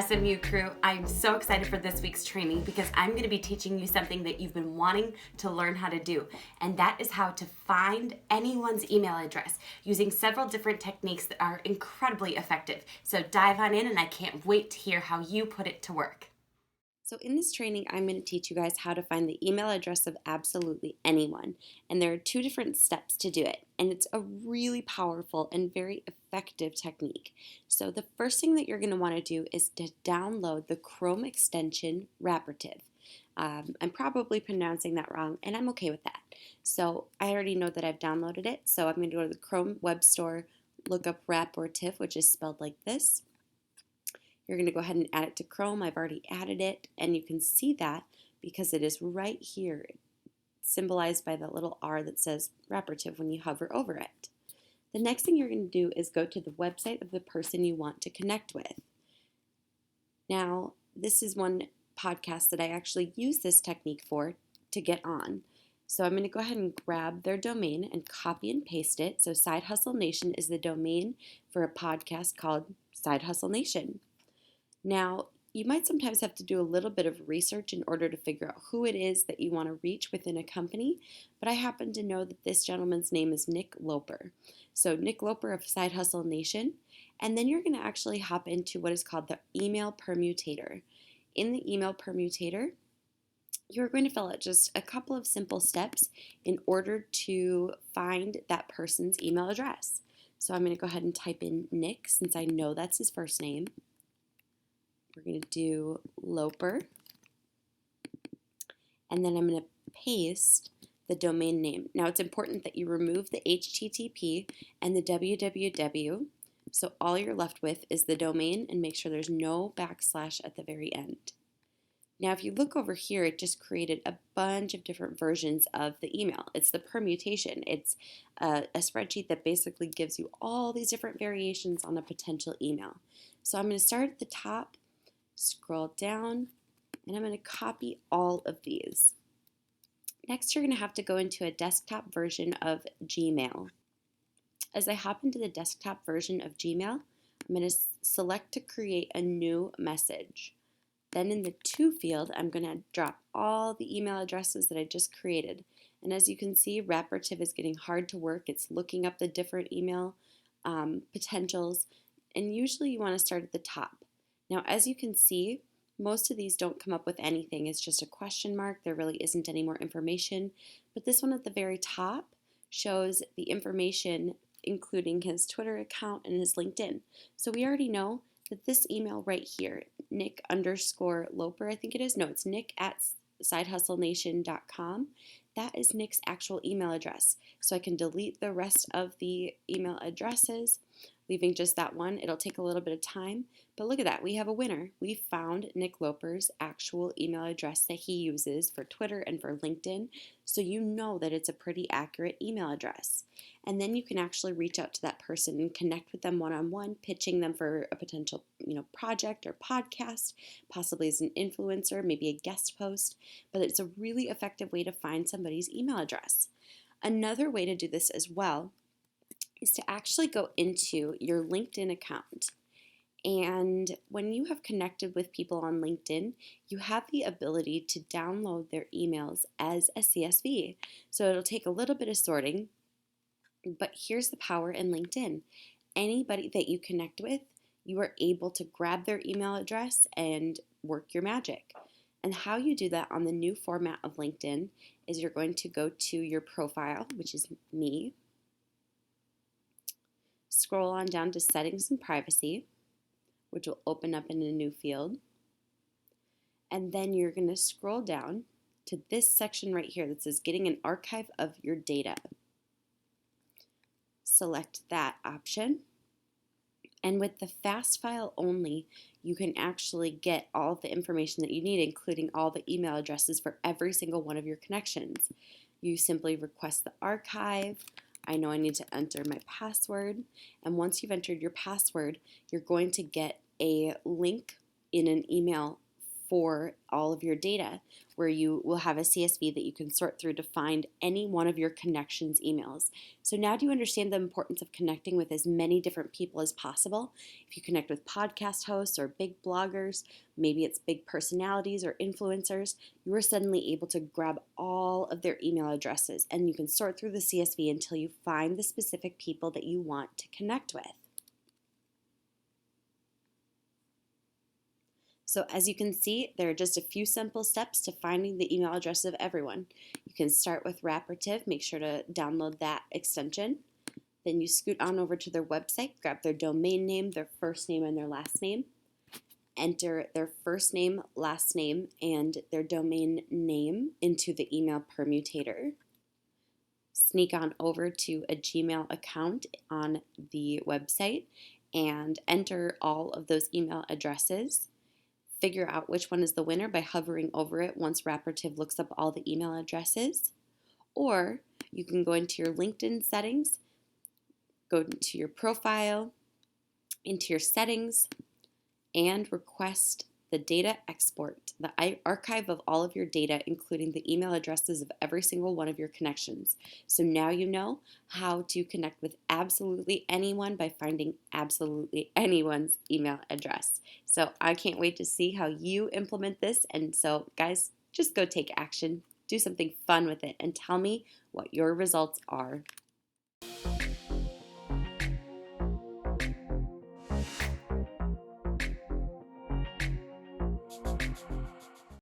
SMU crew. I'm so excited for this week's training because I'm going to be teaching you something that you've been wanting to learn how to do, and that is how to find anyone's email address using several different techniques that are incredibly effective. So dive on in, and I can't wait to hear how you put it to work. So in this training, I'm going to teach you guys how to find the email address of absolutely anyone. And there are 2 different steps to do it. And it's a really powerful and very effective technique. So the first thing that you're going to want to do is to download the Chrome extension Raperative. I'm probably pronouncing that wrong, and I'm okay with that. So I already know that I've downloaded it. So I'm going to go to the Chrome web store, look up Raperative, which is spelled like this. You're going to go ahead and add it to Chrome. I've already added it, and you can see that because it is right here, symbolized by the little R that says Raperative when you hover over it. The next thing you're going to do is go to the website of the person you want to connect with. Now, this is one podcast that I actually use this technique for to get on. So I'm going to go ahead and grab their domain and copy and paste it. So Side Hustle Nation is the domain for a podcast called Side Hustle Nation. Now, you might sometimes have to do a little bit of research in order to figure out who it is that you want to reach within a company, but I happen to know that this gentleman's name is Nick Loper. So Nick Loper of Side Hustle Nation, and then you're going to actually hop into what is called the email Permutator. In the email Permutator, you're going to fill out just a couple of simple steps in order to find that person's email address. So I'm going to go ahead and type in Nick since I know that's his first name. We're going to do Loper, and then I'm going to paste the domain name. Now it's important that you remove the HTTP and the www, so all you're left with is the domain, and make sure there's no backslash at the very end. Now if you look over here, it just created a bunch of different versions of the email. It's the permutation. It's a spreadsheet that basically gives you all these different variations on a potential email. So I'm going to start at the top, scroll down, and I'm going to copy all of these. Next, you're going to have to go into a desktop version of Gmail. As I hop into the desktop version of Gmail, I'm going to select to create a new message. Then in the To field, I'm going to drop all the email addresses that I just created. And as you can see, Raperative is getting hard to work. It's looking up the different email potentials, and usually you want to start at the top. Now, as you can see, most of these don't come up with anything. It's just a question mark. There really isn't any more information. But this one at the very top shows the information, including his Twitter account and his LinkedIn. So we already know that this email right here, Nick_Loper, I think it is. No, it's nick@sidehustlenation.com. That is Nick's actual email address. So I can delete the rest of the email addresses, leaving just that one. It'll take a little bit of time, but look at that. We have a winner. We found Nick Loper's actual email address that he uses for Twitter and for LinkedIn, so you know that it's a pretty accurate email address. And then you can actually reach out to that person and connect with them one-on-one, pitching them for a potential, project or podcast, possibly as an influencer, maybe a guest post, but it's a really effective way to find somebody's email address. Another way to do this as well is to actually go into your LinkedIn account. And when you have connected with people on LinkedIn, you have the ability to download their emails as a CSV. So it'll take a little bit of sorting, but here's the power in LinkedIn. Anybody that you connect with, you are able to grab their email address and work your magic. And how you do that on the new format of LinkedIn is you're going to go to your profile, which is me. Scroll on down to Settings and Privacy, which will open up in a new field. And then you're going to scroll down to this section right here that says Getting an Archive of Your Data. Select that option. And with the fast file only, you can actually get all of the information that you need, including all the email addresses for every single one of your connections. You simply request the archive. I know I need to enter my password, and once you've entered your password, you're going to get a link in an email for all of your data, where you will have a CSV that you can sort through to find any one of your connections emails. So now do you understand the importance of connecting with as many different people as possible? If you connect with podcast hosts or big bloggers, maybe it's big personalities or influencers, you are suddenly able to grab all of their email addresses, and you can sort through the CSV until you find the specific people that you want to connect with. So as you can see, there are just a few simple steps to finding the email address of everyone. You can start with Raperative, make sure to download that extension. Then you scoot on over to their website, grab their domain name, their first name, and their last name. Enter their first name, last name, and their domain name into the email Permutator. Sneak on over to a Gmail account on the website and enter all of those email addresses. Figure out which one is the winner by hovering over it once Raperative looks up all the email addresses. Or you can go into your LinkedIn settings, go into your profile, into your settings, and request the data export, the archive of all of your data, including the email addresses of every single one of your connections. So now you know how to connect with absolutely anyone by finding absolutely anyone's email address. So I can't wait to see how you implement this. And so guys, just go take action, do something fun with it, and tell me what your results are.